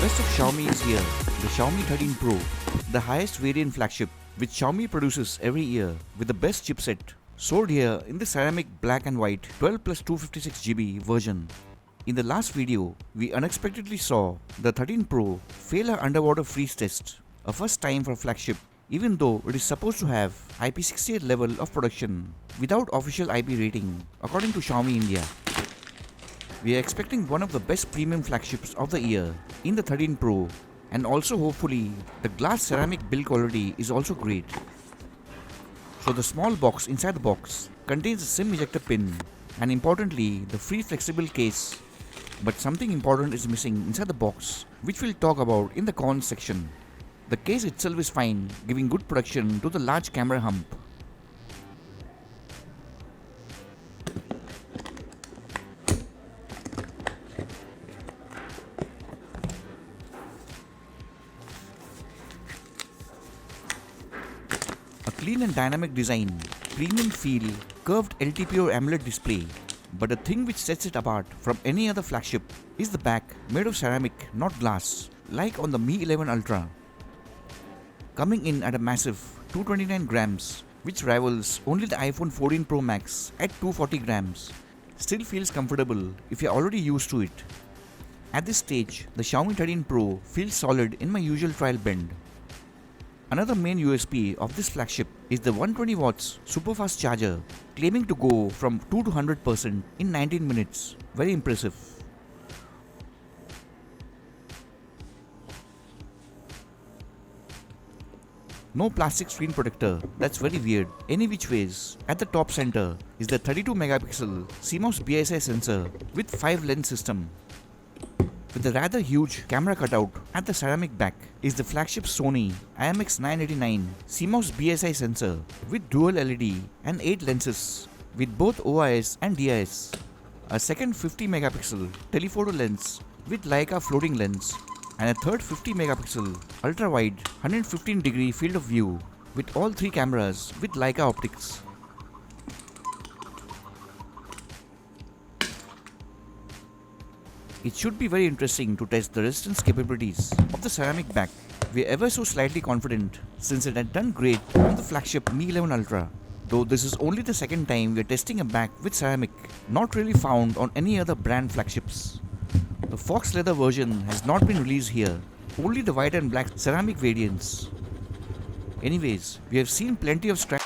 best of Xiaomi is here, the Xiaomi 13 Pro, the highest variant flagship which Xiaomi produces every year with the best chipset, sold here in the ceramic black and white 12 plus 256GB version. In the last video, we unexpectedly saw the 13 Pro fail her underwater freeze test, a first time for a flagship, even though it is supposed to have IP68 level of production without official IP rating according to Xiaomi India. We are expecting one of the best premium flagships of the year in the 13 Pro, and also hopefully the glass ceramic build quality is also great. So the small box inside the box contains a SIM ejector pin and importantly the free flexible case. But something important is missing inside the box, which we'll talk about in the cons section. The case itself is fine, giving good protection to the large camera hump. A clean and dynamic design, premium feel, curved LTPO AMOLED display. But the thing which sets it apart from any other flagship is the back made of ceramic, not glass, like on the Mi 11 Ultra. Coming in at a massive 229 grams, which rivals only the iPhone 14 Pro Max at 240 grams, still feels comfortable if you're already used to it. At this stage, the Xiaomi 13 Pro feels solid in my usual trial bend. Another main USP of this flagship is the 120 watts super fast charger, claiming to go from 2 to 100% in 19 minutes. Very impressive. No plastic screen protector, that's very weird. Any which ways, at the top center is the 32 megapixel CMOS BSI sensor with 5 lens system. With a rather huge camera cutout at the ceramic back is the flagship Sony IMX989 CMOS BSI sensor with dual LED and 8 lenses with both OIS and DIS. A second 50 megapixel telephoto lens with Leica floating lens and a third 50 megapixel ultra wide 115 degree field of view with all 3 cameras with Leica optics. It should be very interesting to test the resistance capabilities of the ceramic back. We are ever so slightly confident since it had done great on the flagship Mi 11 Ultra. Though this is only the second time we are testing a back with ceramic, not really found on any other brand flagships. The Fox leather version has not been released here, only the white and black ceramic variants. Anyways, we have seen plenty of scratch.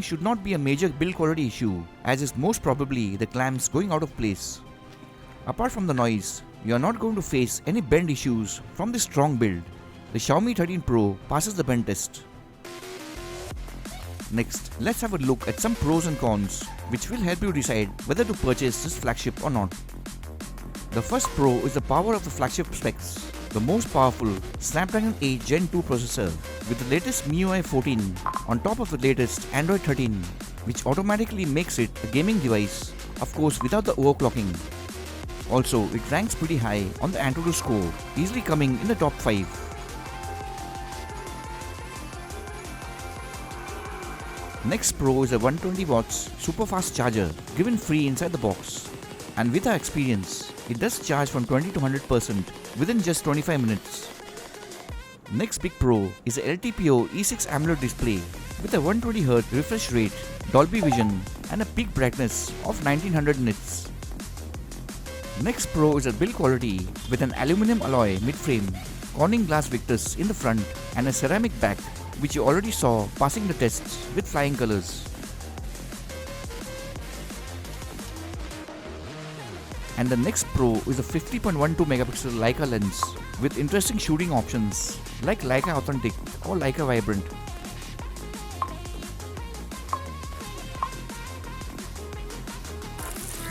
Should not be a major build quality issue, as is most probably the clamps going out of place. Apart from the noise, you are not going to face any bend issues from this strong build. The Xiaomi 13 Pro passes the bend test. Next, let's have a look at some pros and cons which will help you decide whether to purchase this flagship or not. The first pro is the power of the flagship specs. The most powerful Snapdragon 8 Gen 2 processor with the latest MIUI 14 on top of the latest Android 13, which automatically makes it a gaming device, of course without the overclocking. Also, it ranks pretty high on the Antutu score, easily coming in the top 5. Next pro is a 120 watts super fast charger given free inside the box. And with our experience, it does charge from 20 to 100% within just 25 minutes. Next big pro is a LTPO E6 AMOLED display with a 120Hz refresh rate, Dolby Vision and a peak brightness of 1900 nits. Next pro is a build quality with an aluminum alloy midframe, Corning glass Victus in the front and a ceramic back, which you already saw passing the tests with flying colors. And the next pro is a 50.12 megapixel Leica lens with interesting shooting options like Leica Authentic or Leica Vibrant.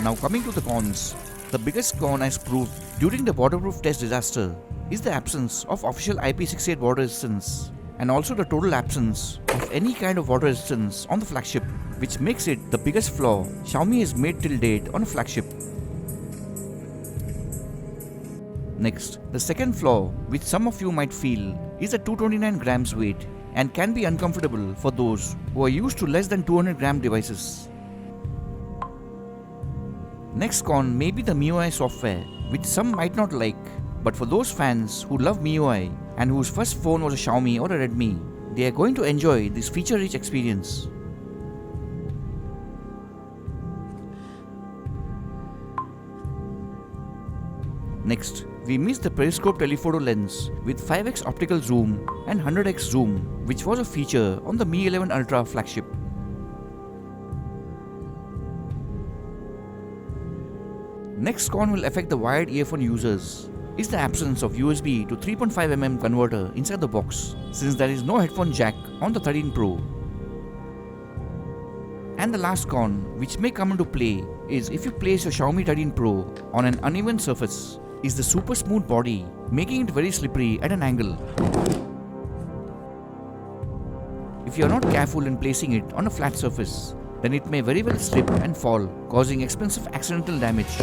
Now coming to the cons, the biggest con as proved during the waterproof test disaster is the absence of official IP68 water resistance and also the total absence of any kind of water resistance on the flagship, which makes it the biggest flaw Xiaomi has made till date on a flagship. Next, the second flaw which some of you might feel is the 229 grams weight and can be uncomfortable for those who are used to less than 200 gram devices. Next con may be the MIUI software, which some might not like, but for those fans who love MIUI and whose first phone was a Xiaomi or a Redmi, they are going to enjoy this feature-rich experience. Next, we missed the periscope telephoto lens with 5x optical zoom and 100x zoom, which was a feature on the Mi 11 Ultra flagship. Next con will affect the wired earphone users is the absence of USB to 3.5mm converter inside the box, since there is no headphone jack on the 13 Pro. And the last con, which may come into play, is if you place your Xiaomi 13 Pro on an uneven surface, is the super smooth body, making it very slippery at an angle. If you are not careful in placing it on a flat surface, then it may very well slip and fall, causing expensive accidental damage.